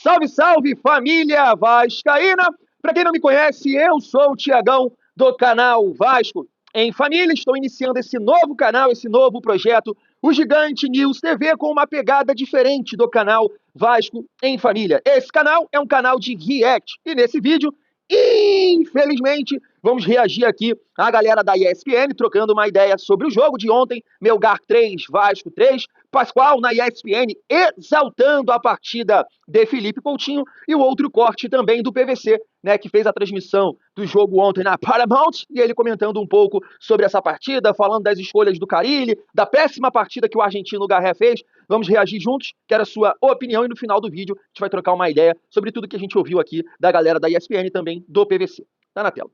Salve, salve, família vascaína! Para quem não me conhece, eu sou o Tiagão do canal Vasco em Família. Estou iniciando esse novo canal, esse novo projeto, o Gigante News TV, com uma pegada diferente do canal Vasco em Família. Esse canal é um canal de react e nesse vídeo, infelizmente, vamos reagir aqui à galera da ESPN, trocando uma ideia sobre o jogo de ontem, Melgar 3, Vasco 3, Pascoal na ESPN exaltando a partida de Felipe Coutinho e o outro corte também do PVC, né, que fez a transmissão do jogo ontem na Paramount, e ele comentando um pouco sobre essa partida, falando das escolhas do Carille, da péssima partida que o argentino Garré fez. Vamos reagir juntos, quero a sua opinião, e no final do vídeo a gente vai trocar uma ideia sobre tudo que a gente ouviu aqui da galera da ESPN e também do PVC. Tá na tela.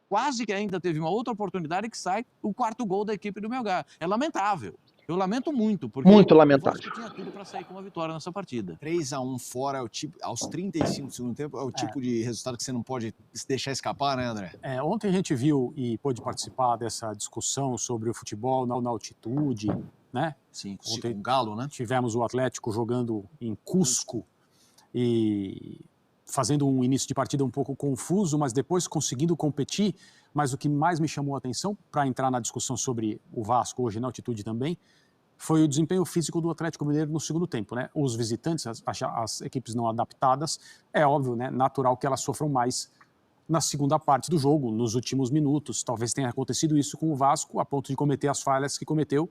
Quase que ainda teve uma outra oportunidade que sai o quarto gol da equipe do Melgar. É lamentável. Eu lamento muito, porque muito lamentável. O Vasco tinha tudo para sair com uma vitória nessa partida. 3-1 fora, é o tipo, aos 35 do segundo tempo, é o tipo de resultado que você não pode deixar escapar, né, André? Ontem a gente viu e pôde participar dessa discussão sobre o futebol na altitude, né? Sim, ontem com o Galo, né? Tivemos o Atlético jogando em Cusco e fazendo um início de partida um pouco confuso, mas depois conseguindo competir. Mas o que mais me chamou a atenção, para entrar na discussão sobre o Vasco hoje na altitude também, foi o desempenho físico do Atlético Mineiro no segundo tempo, né? Os visitantes, as equipes não adaptadas, é óbvio, né? Natural que elas sofram mais na segunda parte do jogo, nos últimos minutos. Talvez tenha acontecido isso com o Vasco, a ponto de cometer as falhas que cometeu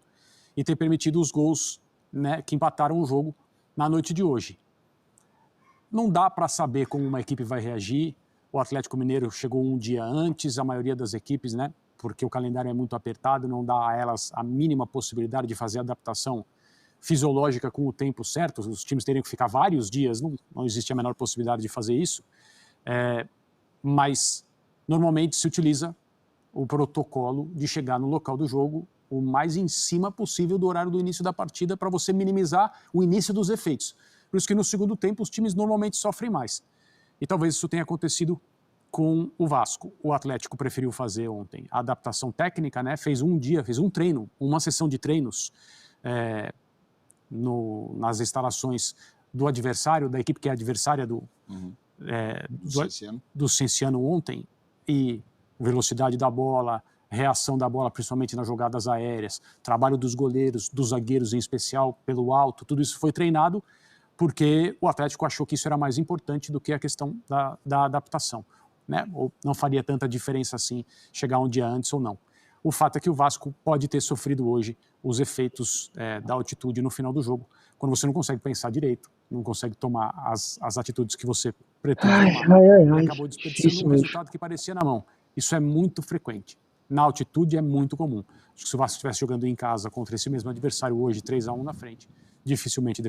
e ter permitido os gols, né, que empataram o jogo na noite de hoje. Não dá para saber como uma equipe vai reagir. O Atlético Mineiro chegou um dia antes, a maioria das equipes, né? Porque o calendário é muito apertado, não dá a elas a mínima possibilidade de fazer adaptação fisiológica com o tempo certo. Os times teriam que ficar vários dias, não existe a menor possibilidade de fazer isso. Mas normalmente se utiliza o protocolo de chegar no local do jogo o mais em cima possível do horário do início da partida para você minimizar o início dos efeitos. Por isso que no segundo tempo os times normalmente sofrem mais. E talvez isso tenha acontecido com o Vasco. O Atlético preferiu fazer ontem a adaptação técnica, né? Fez um treino, uma sessão de treinos nas instalações do adversário, da equipe que é adversária do Cienciano ontem, e velocidade da bola, reação da bola, principalmente nas jogadas aéreas, trabalho dos goleiros, dos zagueiros em especial, pelo alto, tudo isso foi treinado porque o Atlético achou que isso era mais importante do que a questão da adaptação, né? Ou não faria tanta diferença assim chegar um dia antes ou não. O fato é que o Vasco pode ter sofrido hoje os efeitos da altitude no final do jogo, quando você não consegue pensar direito, não consegue tomar as atitudes que você pretende tomar, e acabou desperdiçando um resultado que parecia na mão. Isso é muito frequente. Na altitude é muito comum. Acho que se o Vasco estivesse jogando em casa contra esse mesmo adversário hoje, 3-1 na frente, dificilmente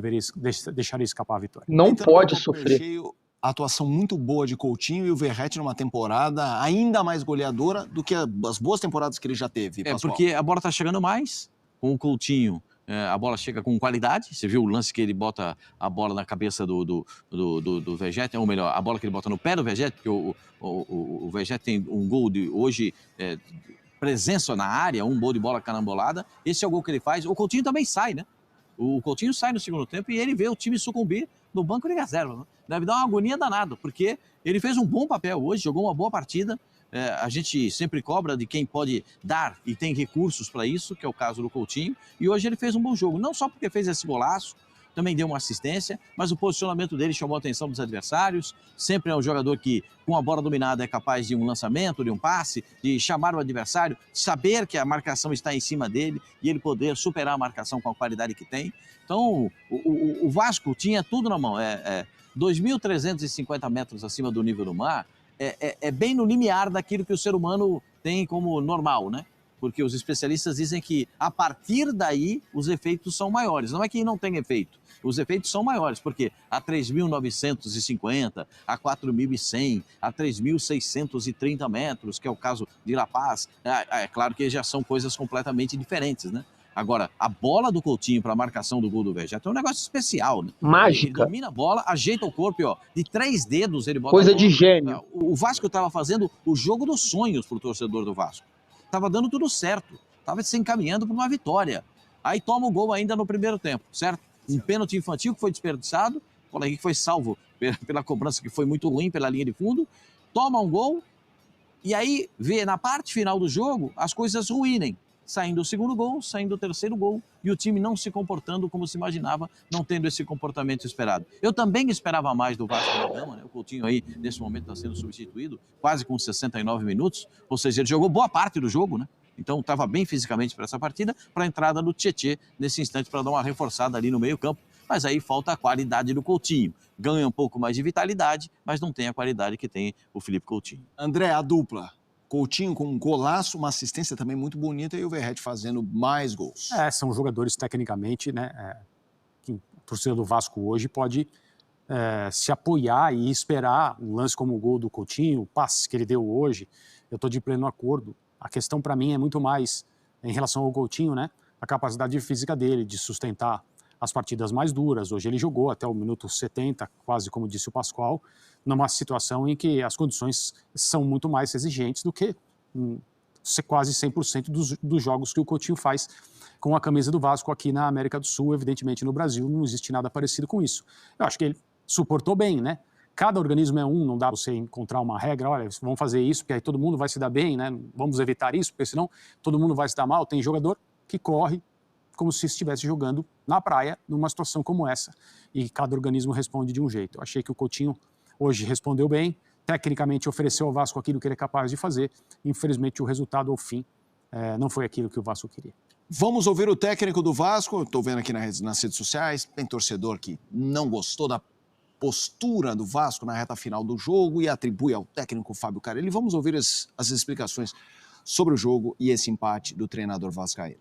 deixaria escapar a vitória. Não pode sofrer. A atuação muito boa de Coutinho e o Verratti numa temporada ainda mais goleadora do que as boas temporadas que ele já teve, Pascoal. Porque a bola está chegando mais com o Coutinho. A bola chega com qualidade. Você viu o lance que ele bota a bola na cabeça do Verratti, ou melhor, a bola que ele bota no pé do Verratti, porque o Verratti tem um gol de hoje, presença na área, um gol de bola carambolada. Esse é o gol que ele faz. O Coutinho também sai, né? O Coutinho sai no segundo tempo e ele vê o time sucumbir no banco de reserva, né? Deve dar uma agonia danada, porque ele fez um bom papel hoje, jogou uma boa partida. A gente sempre cobra de quem pode dar e tem recursos para isso, que é o caso do Coutinho. E hoje ele fez um bom jogo, não só porque fez esse golaço, também deu uma assistência, mas o posicionamento dele chamou a atenção dos adversários. Sempre é um jogador que, com a bola dominada, é capaz de um lançamento, de um passe, de chamar o adversário, saber que a marcação está em cima dele e ele poder superar a marcação com a qualidade que tem. Então, o Vasco tinha tudo na mão. 2.350 metros acima do nível do mar, é bem no limiar daquilo que o ser humano tem como normal, né? Porque os especialistas dizem que a partir daí os efeitos são maiores. Não é que não tem efeito, os efeitos são maiores, porque a 3.950, a 4.100, a 3.630 metros, que é o caso de La Paz, é claro que já são coisas completamente diferentes, né? Agora, a bola do Coutinho para a marcação do gol do Verratti é um negócio especial, né? Mágica. Ele domina a bola, ajeita o corpo e, ó, de 3 dedos ele bota coisa a bola. de gênio. O Vasco estava fazendo o jogo dos sonhos para o torcedor do Vasco. Estava dando tudo certo, estava se encaminhando para uma vitória. Aí toma o gol ainda no primeiro tempo, certo? Um pênalti infantil que foi desperdiçado O Paulo Henrique foi salvo pela cobrança que foi muito ruim pela linha de fundo, toma um gol e aí vê na parte final do jogo as coisas ruírem. Saindo o segundo gol, saindo o terceiro gol e o time não se comportando como se imaginava, não tendo esse comportamento esperado. Eu também esperava mais do Vasco da Gama, né? O Coutinho aí, nesse momento, está sendo substituído, quase com 69 minutos, ou seja, ele jogou boa parte do jogo, né? Então estava bem fisicamente para essa partida, para a entrada do Tietê nesse instante para dar uma reforçada ali no meio-campo. Mas aí falta a qualidade do Coutinho. Ganha um pouco mais de vitalidade, mas não tem a qualidade que tem o Felipe Coutinho. André, a dupla. Coutinho com um golaço, uma assistência também muito bonita e o Verratti fazendo mais gols. São jogadores tecnicamente, né? Que o torcedor do Vasco hoje pode se apoiar e esperar um lance como o gol do Coutinho, o passe que ele deu hoje. Eu estou de pleno acordo. A questão para mim é muito mais em relação ao Coutinho, né? A capacidade física dele de sustentar as partidas mais duras. Hoje ele jogou até o minuto 70, quase como disse o Pascoal, numa situação em que as condições são muito mais exigentes do que quase 100% dos jogos que o Coutinho faz com a camisa do Vasco aqui na América do Sul. Evidentemente no Brasil não existe nada parecido com isso. Eu acho que ele suportou bem, né? Cada organismo é não dá você encontrar uma regra, olha, vamos fazer isso, porque aí todo mundo vai se dar bem, né? Vamos evitar isso, porque senão todo mundo vai se dar mal. Tem jogador que corre como se estivesse jogando na praia, numa situação como essa. E cada organismo responde de um jeito. Eu achei que o Coutinho hoje respondeu bem, tecnicamente ofereceu ao Vasco aquilo que ele é capaz de fazer. Infelizmente, o resultado, ao fim, não foi aquilo que o Vasco queria. Vamos ouvir o técnico do Vasco. Estou vendo aqui nas redes sociais, tem torcedor que não gostou da postura do Vasco na reta final do jogo e atribui ao técnico Fábio Carelli. Vamos ouvir as explicações sobre o jogo e esse empate do treinador vascaíno.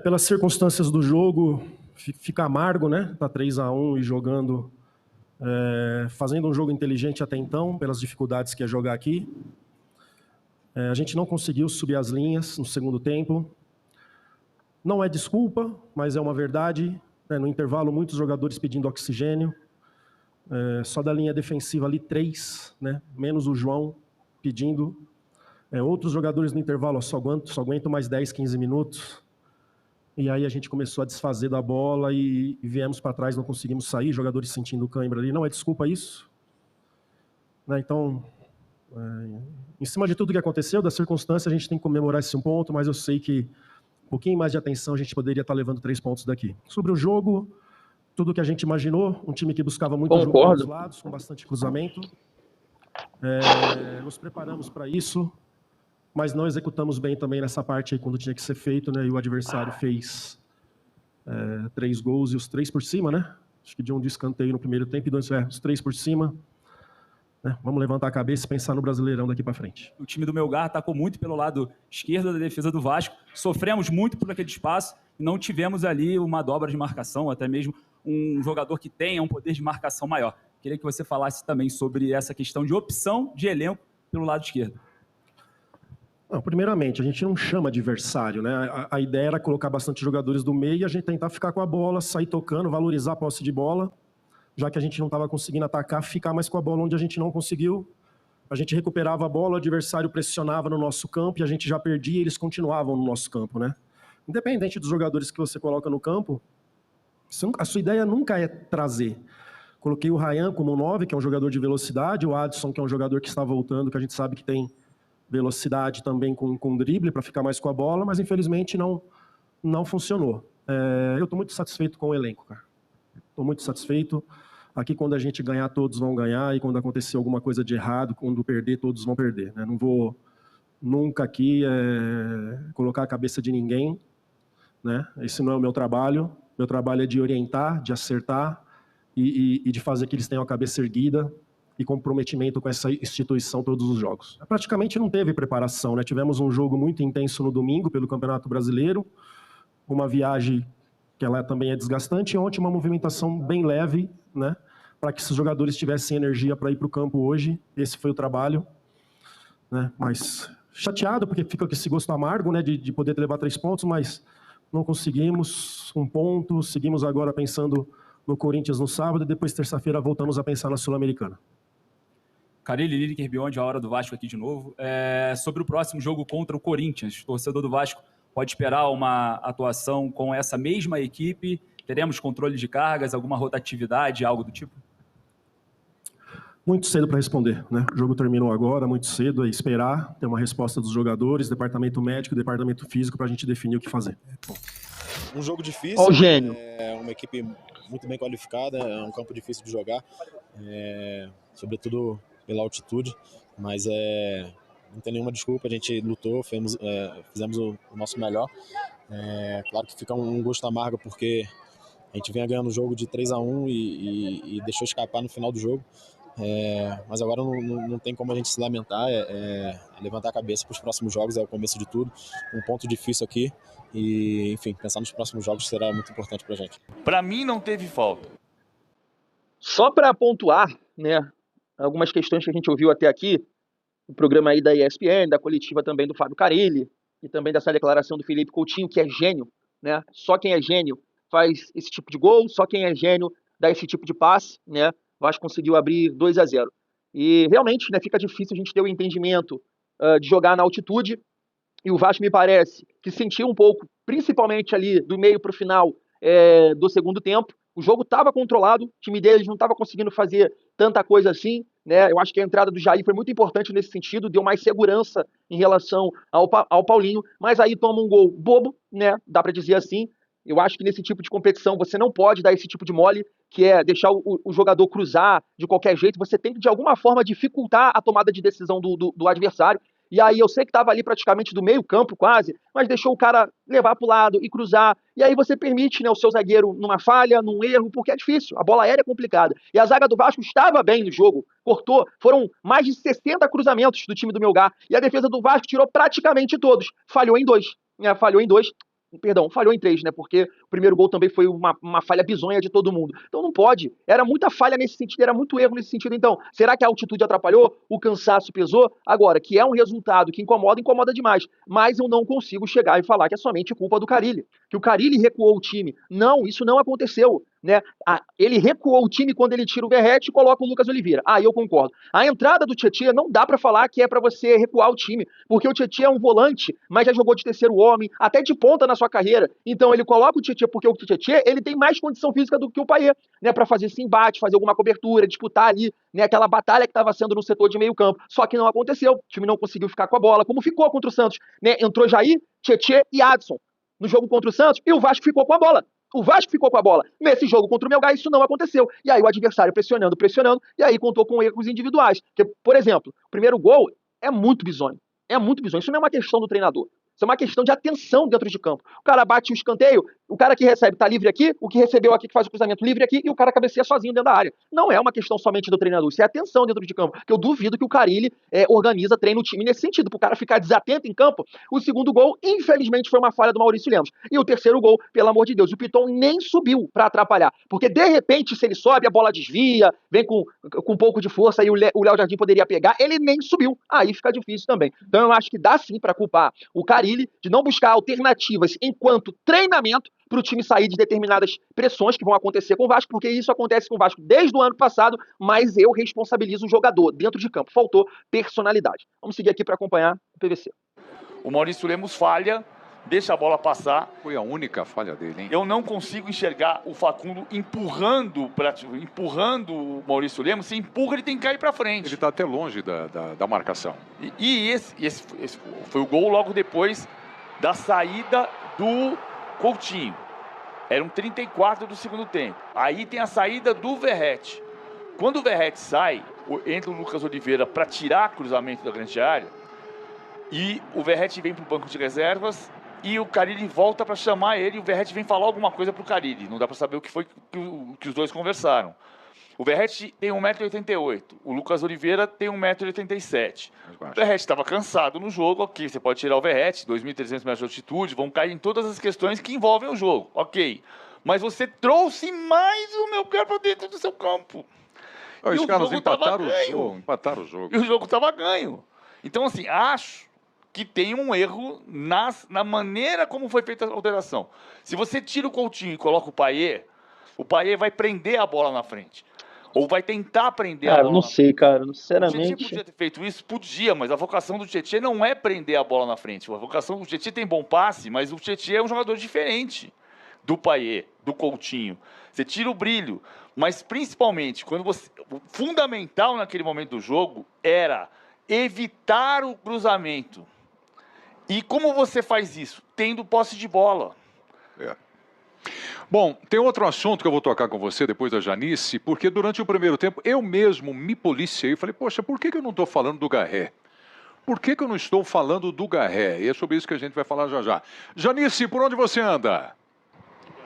Pelas circunstâncias do jogo, fica amargo, né? Tá 3-1 e jogando, fazendo um jogo inteligente até então, pelas dificuldades que é jogar aqui. A gente não conseguiu subir as linhas no segundo tempo. Não é desculpa, mas é uma verdade. No intervalo, muitos jogadores pedindo oxigênio. Só da linha defensiva ali, 3, né? Menos o João pedindo. Outros jogadores no intervalo, só aguento mais 10, 15 minutos. E aí a gente começou a desfazer da bola e viemos para trás, não conseguimos sair, jogadores sentindo cãibra ali. Não é desculpa isso. Então, em cima de tudo que aconteceu, da circunstância, a gente tem que comemorar esse ponto, mas eu sei que um pouquinho mais de atenção a gente poderia estar levando 3 pontos daqui. Sobre o jogo, tudo que a gente imaginou, um time que buscava muito o jogo dos lados, com bastante cruzamento. Nos preparamos para isso, mas não executamos bem também nessa parte aí quando tinha que ser feito, né? E o adversário fez 3 gols e os 3 por cima, né? Acho que de um de escanteio no primeiro tempo e os 3 por cima. Vamos levantar a cabeça e pensar no Brasileirão daqui para frente. O time do Melgar atacou muito pelo lado esquerdo da defesa do Vasco, sofremos muito por aquele espaço e não tivemos ali uma dobra de marcação, até mesmo um jogador que tenha um poder de marcação maior. Queria que você falasse também sobre essa questão de opção de elenco pelo lado esquerdo. Não, primeiramente, a gente não chama adversário, né? A ideia era colocar bastante jogadores do meio e a gente tentar ficar com a bola, sair tocando, valorizar a posse de bola, já que a gente não estava conseguindo atacar, ficar mais com a bola onde a gente não conseguiu. A gente recuperava a bola, o adversário pressionava no nosso campo e a gente já perdia e eles continuavam no nosso campo, né? Independente dos jogadores que você coloca no campo, a sua ideia nunca é trazer. Coloquei o Ryan como 9, que é um jogador de velocidade, o Adson, que é um jogador que está voltando, que a gente sabe que tem velocidade também com drible para ficar mais com a bola, mas infelizmente não funcionou. Eu estou muito satisfeito com o elenco, cara. Estou muito satisfeito. Aqui, quando a gente ganhar, todos vão ganhar, e quando acontecer alguma coisa de errado, quando perder, todos vão perder, né? Não vou nunca aqui colocar a cabeça de ninguém, né? Esse não é o meu trabalho. Meu trabalho é de orientar, de acertar e de fazer que eles tenham a cabeça erguida e comprometimento com essa instituição todos os jogos. Praticamente não teve preparação, né? Tivemos um jogo muito intenso no domingo pelo Campeonato Brasileiro, uma viagem que ela também é desgastante, e ontem uma movimentação bem leve, né? Para que esses jogadores tivessem energia para ir para o campo hoje. Esse foi o trabalho, né? Mas chateado, porque fica com esse gosto amargo, né? De poder levar 3 pontos, mas não conseguimos 1 ponto. Seguimos agora pensando no Corinthians no sábado e depois terça-feira voltamos a pensar na Sul-Americana. Carelli, Lineker, Beyond, a hora do Vasco aqui de novo. Sobre o próximo jogo contra o Corinthians, o torcedor do Vasco pode esperar uma atuação com essa mesma equipe, Teremos controle de cargas, alguma rotatividade, algo do tipo? Muito cedo para responder, né? O jogo terminou agora, muito cedo, é esperar ter uma resposta dos jogadores, departamento médico, departamento físico, para a gente definir o que fazer. Um jogo difícil, Ó o gênio. é uma equipe muito bem qualificada, é um campo difícil de jogar, sobretudo pela altitude, mas não tem nenhuma desculpa, a gente lutou, fizemos o nosso melhor. Claro que fica um gosto amargo porque a gente vinha ganhando o jogo de 3-1 e deixou escapar no final do jogo. Mas agora não tem como a gente se lamentar, levantar a cabeça para os próximos jogos, é o começo de tudo, um ponto difícil aqui e, enfim, pensar nos próximos jogos será muito importante para a gente. Para mim não teve falta. Só para pontuar, né, algumas questões que a gente ouviu até aqui, o programa aí da ESPN, da coletiva também do Fábio Carille e também dessa declaração do Felipe Coutinho, que é gênio, né? Só quem é gênio faz esse tipo de gol, só quem é gênio dá esse tipo de passe, né? O Vasco conseguiu abrir 2-0. E realmente, né, fica difícil a gente ter o entendimento de jogar na altitude. E o Vasco me parece que sentiu um pouco, principalmente ali do meio para o final do segundo tempo. O jogo estava controlado, o time deles não estava conseguindo fazer tanta coisa assim, né? Eu acho que a entrada do Jair foi muito importante nesse sentido, deu mais segurança em relação ao Paulinho, mas aí toma um gol bobo, né? Dá para dizer assim. Eu acho que nesse tipo de competição você não pode dar esse tipo de mole, que é deixar o jogador cruzar de qualquer jeito. Você tem que, de alguma forma, dificultar a tomada de decisão do adversário. E aí eu sei que estava ali praticamente do meio campo quase, mas deixou o cara levar para o lado e cruzar. E aí você permite, né, o seu zagueiro numa falha, num erro, porque é difícil. A bola aérea é complicada. E a zaga do Vasco estava bem no jogo, cortou. Foram mais de 60 cruzamentos do time do Melgar. E a defesa do Vasco tirou praticamente todos. Falhou em 2. Falhou em 3, né? Porque o primeiro gol também foi uma falha bizonha de todo mundo. Então não pode. Era muita falha nesse sentido, era muito erro nesse sentido. Então, será que a altitude atrapalhou? O cansaço pesou? Agora, que é um resultado que incomoda demais. Mas eu não consigo chegar e falar que é somente culpa do Carille. Que o Carille recuou o time. Não, isso não aconteceu. Né? Ele recuou o time quando ele tira o Verratti e coloca o Lucas Oliveira. Aí eu concordo. A entrada do Tietê não dá pra falar que é pra você recuar o time, porque o Tietê é um volante, mas já jogou de terceiro homem, até de ponta na sua carreira. Então ele coloca o Tietê porque o Tietê, ele tem mais condição física do que o Payet, né, para fazer esse embate, fazer alguma cobertura, disputar ali, né, aquela batalha que estava sendo no setor de meio campo. Só que não aconteceu. O time não conseguiu ficar com a bola, como ficou contra o Santos, né? Entrou Jair, Tietê e Adson no jogo contra o Santos, e o Vasco ficou com a bola. O Vasco ficou com a bola. Nesse jogo contra o Melgar, isso não aconteceu. E aí o adversário pressionando, e aí contou com erros individuais. Porque, por exemplo, o primeiro gol é muito bizonho. É muito bizonho. Isso não é uma questão do treinador. Isso é uma questão de atenção dentro de campo. O cara bate o escanteio, o cara que recebe tá livre aqui, o que recebeu aqui, que faz o cruzamento livre aqui, e o cara cabeceia sozinho dentro da área. Não é uma questão somente do treinador, isso é atenção dentro de campo. Porque eu duvido que o Carille organiza, treina o time nesse sentido, pro cara ficar desatento em campo. O segundo gol, infelizmente, foi uma falha do Maurício Lemos. E o terceiro gol, pelo amor de Deus, o Piton nem subiu pra atrapalhar. Porque, de repente, se ele sobe, a bola desvia, vem com um pouco de força e o Léo Jardim poderia pegar, ele nem subiu. Aí fica difícil também. Então eu acho que dá sim pra culpar o Carille de não buscar alternativas enquanto treinamento para o time sair de determinadas pressões que vão acontecer com o Vasco, porque isso acontece com o Vasco desde o ano passado, mas eu responsabilizo o jogador dentro de campo. Faltou personalidade. Vamos seguir aqui para acompanhar o PVC. O Maurício Lemos falha, deixa a bola passar. Foi a única falha dele, hein? Eu não consigo enxergar o Facundo empurrando o Maurício Lemos. Se empurra, ele tem que cair para frente. Ele está até longe da marcação. E esse foi o gol logo depois da saída do Coutinho. Era um 34 do segundo tempo. Aí tem a saída do Verratti. Quando o Verratti sai, entra o Lucas Oliveira para tirar cruzamento da grande área, e o Verratti vem para o banco de reservas e o Carille volta para chamar ele, e o Verratti vem falar alguma coisa para o Carille. Não dá para saber o que foi que os dois conversaram. O Verratti tem 1,88 m, o Lucas Oliveira tem 1,87 m. O Verratti estava cansado no jogo, ok, você pode tirar o Verratti, 2.300 metros de altitude, vão cair em todas as questões que envolvem o jogo, ok. Mas você trouxe mais o Melgar para dentro do seu campo. Os caras empataram o jogo. E o jogo estava ganho. Então, assim, acho que tem um erro na maneira como foi feita a alteração. Se você tira o Coutinho e coloca o Payet vai prender a bola na frente. Ou vai tentar prender a bola. Cara, não sei, cara. Sinceramente. O Tietê podia ter feito isso? Podia, mas a vocação do Tietê não é prender a bola na frente. A vocação do Tietê tem bom passe, mas o Tietê é um jogador diferente do Payet. do Coutinho, você tira o brilho, mas principalmente, o fundamental naquele momento do jogo era evitar o cruzamento. E como você faz isso? Tendo posse de bola. Bom, tem outro assunto que eu vou tocar com você depois da Janice, porque durante o primeiro tempo eu mesmo me policiei e falei, poxa, por que eu não estou falando do Garré? Por que eu não estou falando do Garré? E é sobre isso que a gente vai falar já já. Janice, por onde você anda?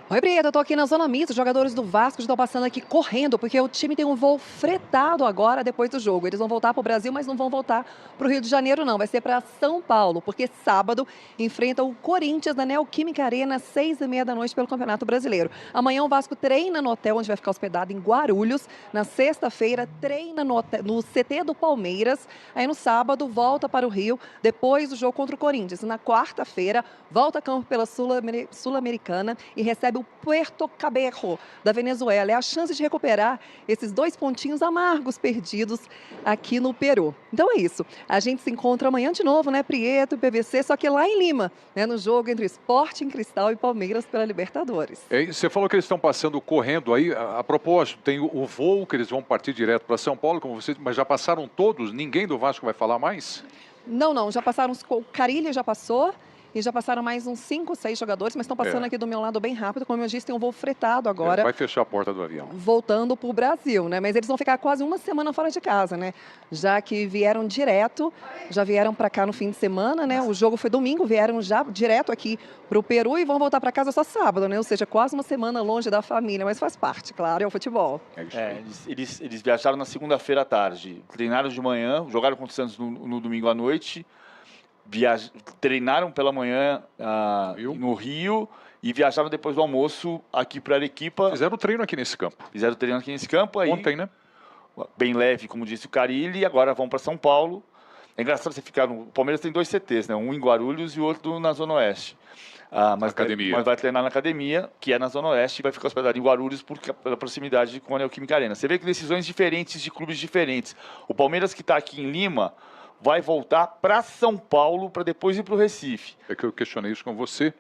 Oi, Brito, eu tô aqui na Zona Mista. Os jogadores do Vasco estão passando aqui correndo, porque o time tem um voo fretado agora depois do jogo. Eles vão voltar para o Brasil, mas não vão voltar para o Rio de Janeiro, não. Vai ser para São Paulo, porque sábado enfrentam o Corinthians na Neoquímica Arena, 6h30 da noite, pelo Campeonato Brasileiro. Amanhã o Vasco treina no hotel onde vai ficar hospedado em Guarulhos. Na sexta-feira, treina no CT do Palmeiras. Aí no sábado, volta para o Rio, depois do jogo contra o Corinthians. Na quarta-feira, volta a campo pela Sul-Americana e recebe o Puerto Cabello, da Venezuela. É a chance de recuperar esses 2 pontinhos amargos perdidos aqui no Peru. Então é isso. A gente se encontra amanhã de novo, né, Prieto e PVC, só que lá em Lima, né, no jogo entre Sporting Cristal e Palmeiras pela Libertadores. Você falou que eles estão passando correndo aí. A propósito, tem o voo que eles vão partir direto para São Paulo, como vocês, mas já passaram todos? Ninguém do Vasco vai falar mais? Não. Já passaram, o Carilli já passou. E já passaram mais uns 5, 6 jogadores, mas estão passando aqui do meu lado bem rápido. Como eu disse, tem um voo fretado agora. Vai fechar a porta do avião. Voltando para o Brasil, né? Mas eles vão ficar quase uma semana fora de casa, né? Já que vieram direto, já vieram para cá no fim de semana, né? O jogo foi domingo, vieram já direto aqui para o Peru e vão voltar para casa só sábado, né? Ou seja, quase uma semana longe da família, mas faz parte, claro, é o futebol. Eles viajaram na segunda-feira à tarde, treinaram de manhã, jogaram contra o Santos no domingo à noite. Treinaram pela manhã no Rio e viajaram depois do almoço aqui para Arequipa. Fizeram treino aqui nesse campo. Aí, ontem, né? Bem leve, como disse o Carilli, e agora vão para São Paulo. É engraçado você ficar no... O Palmeiras tem 2 CTs, né? Um em Guarulhos e o outro na Zona Oeste. Mas vai treinar na academia, que é na Zona Oeste, e vai ficar hospedado em Guarulhos pela proximidade com a Neoquímica Arena. Você vê que decisões diferentes de clubes diferentes. O Palmeiras, que está aqui em Lima, vai voltar para São Paulo para depois ir para o Recife. É que eu questionei isso com você.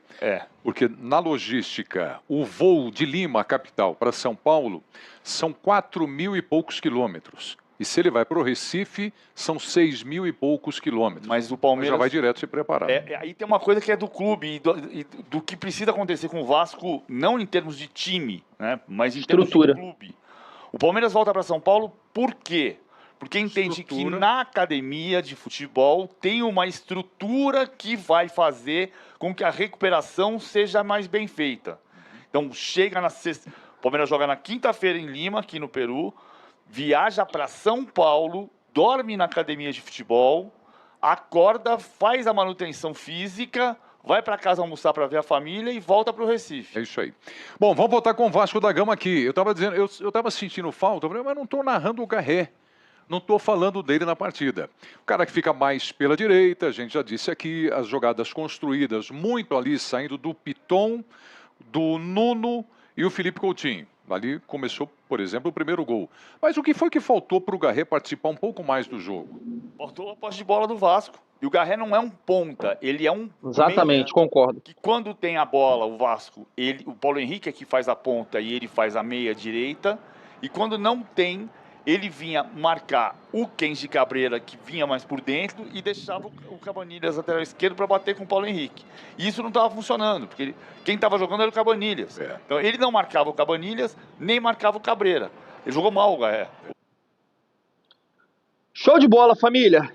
Porque na logística, o voo de Lima, a capital, para São Paulo, são 4.000 e poucos quilômetros. E se ele vai para o Recife, são 6.000 e poucos quilômetros. Mas o Palmeiras já vai direto se preparar. Aí tem uma coisa que é do clube e do que precisa acontecer com o Vasco, não em termos de time, né, mas em termos de clube. O Palmeiras volta para São Paulo por quê? Porque entende que na academia de futebol tem uma estrutura que vai fazer com que a recuperação seja mais bem feita. Então, chega na sexta... O Palmeiras joga na quinta-feira em Lima, aqui no Peru, viaja para São Paulo, dorme na academia de futebol, acorda, faz a manutenção física, vai para casa almoçar para ver a família e volta para o Recife. É isso aí. Bom, vamos voltar com o Vasco da Gama aqui. Eu estava dizendo, eu estava sentindo falta, mas não estou narrando o Garré. Não estou falando dele na partida. O cara que fica mais pela direita, a gente já disse aqui, as jogadas construídas muito ali, saindo do Piton, do Nuno e o Felipe Coutinho. Ali começou, por exemplo, o primeiro gol. Mas o que foi que faltou para o Garré participar um pouco mais do jogo? Faltou a posse de bola do Vasco. E o Garré não é um ponta, ele é um... Exatamente, concordo. Que quando tem a bola, o Vasco, o Paulo Henrique é que faz a ponta e ele faz a meia direita. E quando não tem... Ele vinha marcar o Kenji Cabreira, que vinha mais por dentro, e deixava o Cabanilhas lateral esquerdo para bater com o Paulo Henrique. E isso não estava funcionando, porque quem estava jogando era o Cabanilhas. Então ele não marcava o Cabanilhas, nem marcava o Cabreira. Ele jogou mal o Garré. Show de bola, família.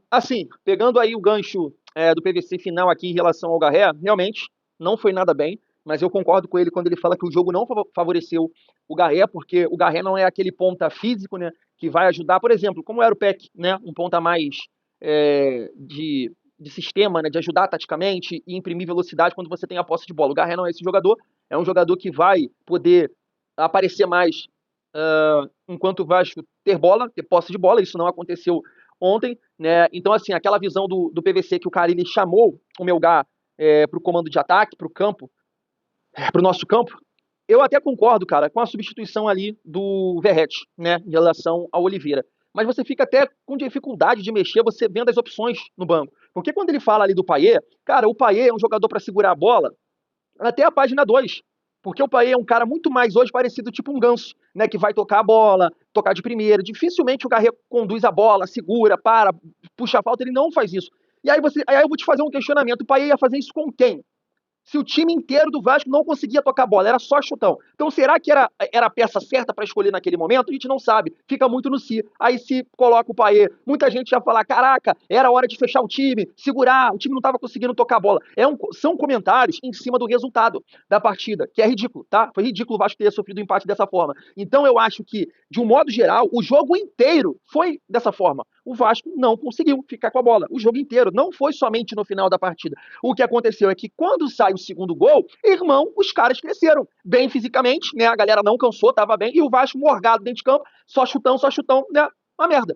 Assim, pegando aí o gancho do PVC final aqui em relação ao Garré, realmente não foi nada bem. Mas eu concordo com ele quando ele fala que o jogo não favoreceu o Garré, porque o Garré não é aquele ponta físico, né, que vai ajudar, por exemplo, como era o Peck, né, um ponta mais de sistema, né, de ajudar taticamente e imprimir velocidade quando você tem a posse de bola. O Garré não é esse jogador, é um jogador que vai poder aparecer mais enquanto o Vasco ter bola, ter posse de bola. Isso não aconteceu ontem, né? Então, assim, aquela visão do PVC que o Carilli chamou o Melgar para o comando de ataque, para o campo, para o nosso campo, eu até concordo, cara, com a substituição ali do Verratti, né, em relação ao Oliveira. Mas você fica até com dificuldade de mexer, você vendo as opções no banco. Porque quando ele fala ali do Payet, cara, o Payet é um jogador para segurar a bola até a página 2. Porque o Payet é um cara muito mais hoje parecido tipo um Ganso, né? Que vai tocar a bola, tocar de primeira. Dificilmente o Garret conduz a bola, segura, para, puxa a falta, ele não faz isso. E aí, eu vou te fazer um questionamento. O Payet ia fazer isso com quem? Se o time inteiro do Vasco não conseguia tocar a bola, era só chutão. Então, será que era a peça certa para escolher naquele momento? A gente não sabe. Fica muito no si. Aí, se coloca o Payet, muita gente já fala, caraca, era hora de fechar o time, segurar, o time não estava conseguindo tocar a bola. São comentários em cima do resultado da partida, que é ridículo, tá? Foi ridículo o Vasco ter sofrido o empate dessa forma. Então, eu acho que, de um modo geral, o jogo inteiro foi dessa forma. O Vasco não conseguiu ficar com a bola. O jogo inteiro. Não foi somente no final da partida. O que aconteceu é que, quando sai o segundo gol, irmão, os caras cresceram bem fisicamente, né? A galera não cansou, tava bem, e o Vasco morgado dentro de campo, só chutão, né? Uma merda.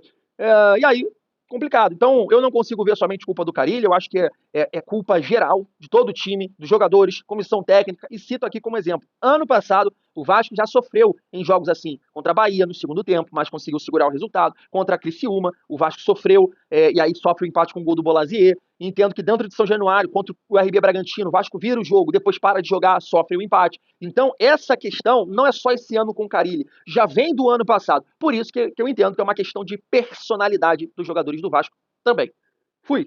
E aí, complicado. Então, eu não consigo ver somente culpa do Carille, eu acho que é culpa geral de todo o time, dos jogadores, comissão técnica, e cito aqui como exemplo. Ano passado, o Vasco já sofreu em jogos assim, contra a Bahia no segundo tempo, mas conseguiu segurar o resultado. Contra a Criciúma, o Vasco sofreu, e aí sofre o empate com o gol do Bolazier. Entendo que dentro de São Januário, contra o RB Bragantino, o Vasco vira o jogo, depois para de jogar, sofre o empate. Então, essa questão não é só esse ano com o Carille, já vem do ano passado. Por isso que eu entendo que é uma questão de personalidade dos jogadores do Vasco também. Fui.